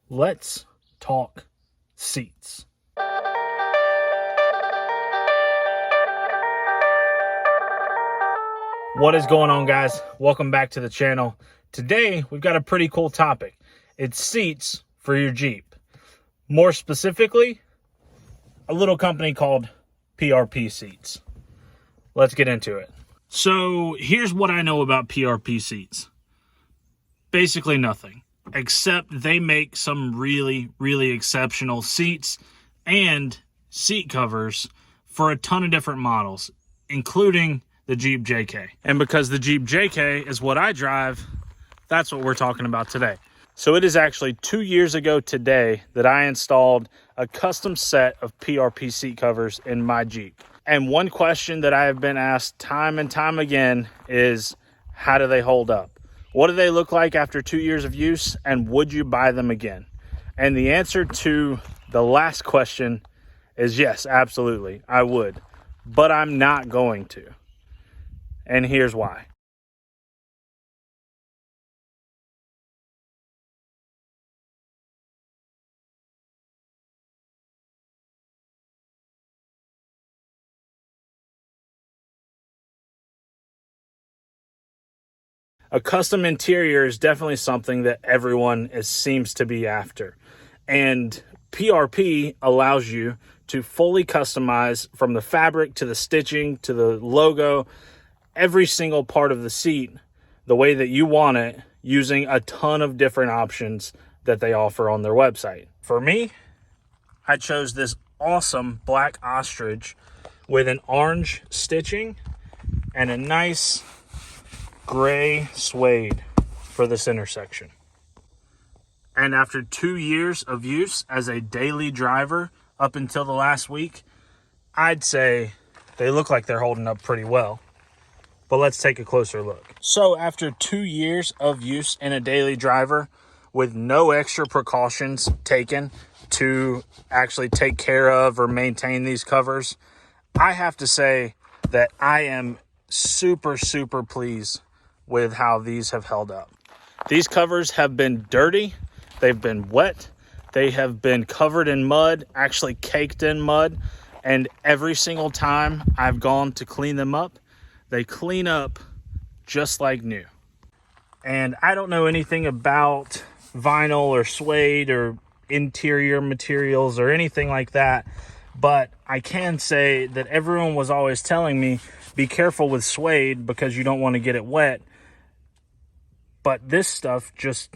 let's talk seats. What is going on, guys? Welcome back to the channel. Today, we've got a pretty cool topic. It's seats for your Jeep. More specifically, a little company called PRP Seats. Let's get into it. So here's what I know about PRP Seats. Basically nothing, except they make some really, really exceptional seats and seat covers for a ton of different models, including the Jeep JK. And because the Jeep JK is what I drive, that's what we're talking about today. So it is actually 2 years ago today that I installed a custom set of PRP seat covers in my Jeep. And one question that I have been asked time and time again is, how do they hold up? What do they look like after 2 years of use? And would you buy them again? And the answer to the last question is yes, absolutely, I would. But I'm not going to. And here's why. A custom interior is definitely something that everyone seems to be after. And PRP allows you to fully customize from the fabric to the stitching to the logo, every single part of the seat the way that you want it, using a ton of different options that they offer on their website. For me, I chose this awesome black ostrich with an orange stitching and a nice gray suede for this intersection. And after 2 years of use as a daily driver up until the last week, I'd say they look like they're holding up pretty well. But let's take a closer look. So after 2 years of use in a daily driver with no extra precautions taken to actually take care of or maintain these covers, I have to say that I am super, super pleased with how these have held up. These covers have been dirty, they've been wet, they have been covered in mud, actually caked in mud, and every single time I've gone to clean them up, they clean up just like new. And I don't know anything about vinyl or suede or interior materials or anything like that, but I can say that everyone was always telling me, be careful with suede because you don't want to get it wet. But this stuff just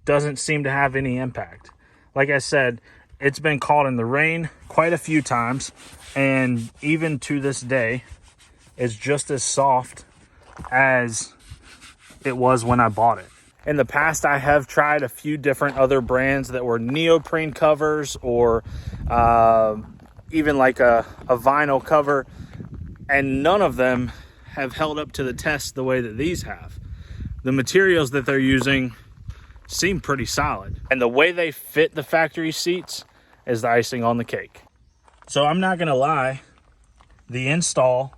doesn't seem to have any impact. Like I said, it's been caught in the rain quite a few times, and even to this day, it's just as soft as it was when I bought it. In the past, I have tried a few different other brands that were neoprene covers or even like a vinyl cover, and none of them have held up to the test the way that these have. The materials that they're using seem pretty solid, and the way they fit the factory seats is the icing on the cake. So I'm not gonna lie, the install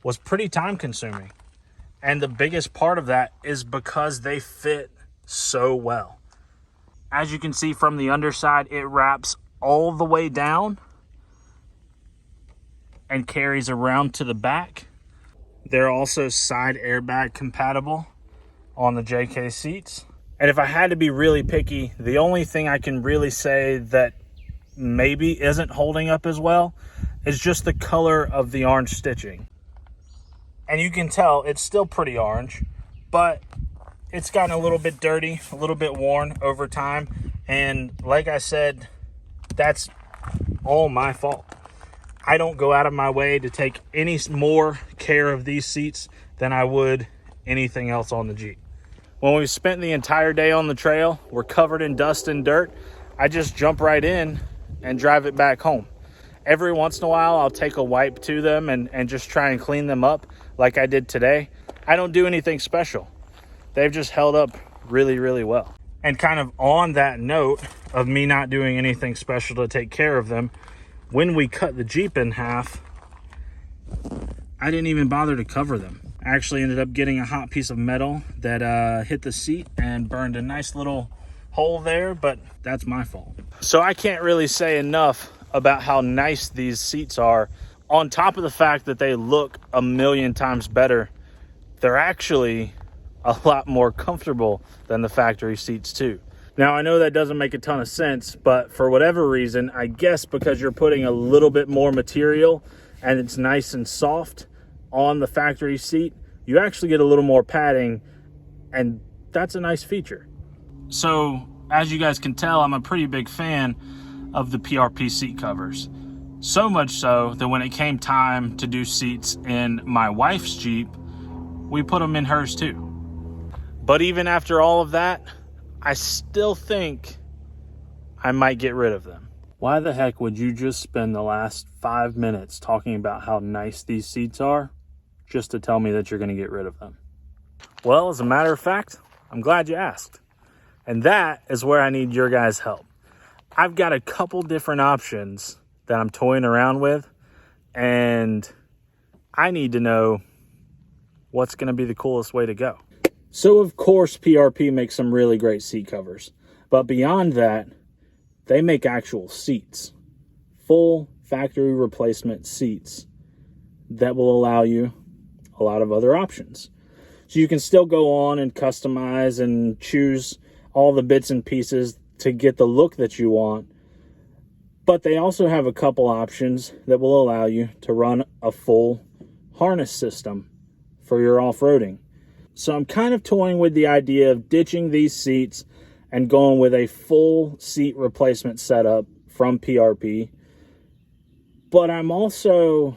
was pretty time consuming, and the biggest part of that is because they fit so well. As you can see from the underside, it wraps all the way down and carries around to the back. They're also side airbag compatible on the JK seats. And if I had to be really picky, the only thing I can really say that maybe isn't holding up as well is just the color of the orange stitching. And you can tell it's still pretty orange, but it's gotten a little bit dirty, a little bit worn over time. And like I said, that's all my fault. I don't go out of my way to take any more care of these seats than I would anything else on the Jeep. When we've spent the entire day on the trail, we're covered in dust and dirt, I just jump right in and drive it back home. Every once in a while, I'll take a wipe to them and just try and clean them up like I did today. I don't do anything special. They've just held up really, really well. And kind of on that note of me not doing anything special to take care of them, when we cut the Jeep in half, I didn't even bother to cover them. I actually ended up getting a hot piece of metal that hit the seat and burned a nice little hole there, but that's my fault. So I can't really say enough about how nice these seats are. On top of the fact that they look a million times better, they're actually a lot more comfortable than the factory seats too. Now, I know that doesn't make a ton of sense, but for whatever reason, I guess because you're putting a little bit more material and it's nice and soft on the factory seat, you actually get a little more padding, and that's a nice feature. So, as you guys can tell, I'm a pretty big fan of the PRP seat covers. So much so that when it came time to do seats in my wife's Jeep, we put them in hers too. But even after all of that, I still think I might get rid of them. Why the heck would you just spend the last 5 minutes talking about how nice these seats are just to tell me that you're going to get rid of them? Well, as a matter of fact, I'm glad you asked. And that is where I need your guys' help. I've got a couple different options that I'm toying around with, and I need to know what's going to be the coolest way to go. So, of course, PRP makes some really great seat covers. But beyond that, they make actual seats. Full factory replacement seats that will allow you a lot of other options. So you can still go on and customize and choose all the bits and pieces to get the look that you want. But they also have a couple options that will allow you to run a full harness system for your off-roading. So I'm kind of toying with the idea of ditching these seats and going with a full seat replacement setup from PRP. But I'm also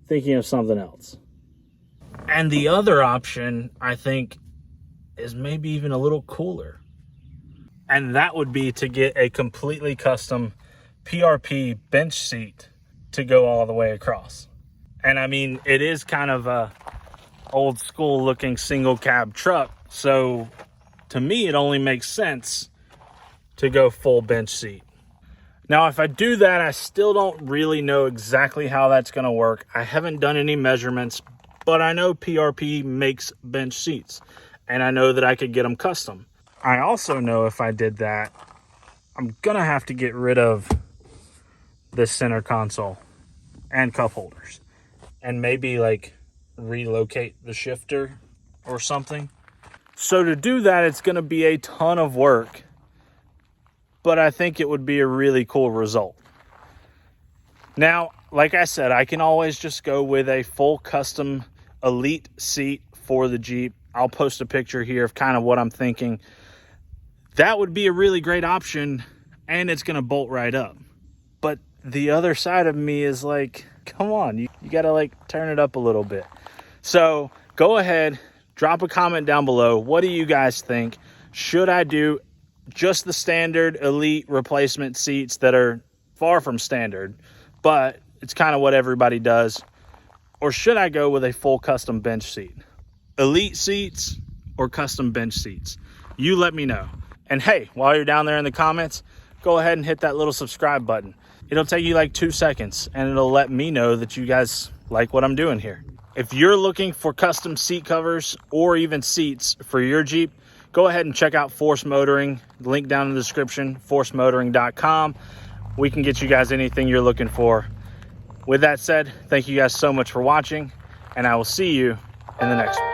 thinking of something else. And the other option, I think, is maybe even a little cooler. And that would be to get a completely custom PRP bench seat to go all the way across. And I mean, it is kind of a old school looking single cab truck, so to me it only makes sense to go full bench seat. Now, if I do that, I still don't really know exactly how that's going to work. I haven't done any measurements, but I know PRP makes bench seats, and I know that I could get them custom. I also know if I did that, I'm going to have to get rid of this center console and cup holders, and maybe like relocate the shifter or something. So to do that, it's going to be a ton of work, but I think it would be a really cool result. Now, like I said, I can always just go with a full custom elite seat for the Jeep. I'll post a picture here of kind of what I'm thinking. That would be a really great option, and it's going to bolt right up. But the other side of me is like, come on, you got to like turn it up a little bit. So go ahead, drop a comment down below. What do you guys think? Should I do just the standard elite replacement seats that are far from standard, but it's kind of what everybody does? Or should I go with a full custom bench seat? Elite seats or custom bench seats? You let me know. And hey, while you're down there in the comments, go ahead and hit that little subscribe button. It'll take you like 2 seconds, and it'll let me know that you guys like what I'm doing here. If you're looking for custom seat covers or even seats for your Jeep, go ahead and check out Force Motoring. Link down in the description, forcemotoring.com. We can get you guys anything you're looking for. With that said, thank you guys so much for watching, and I will see you in the next one.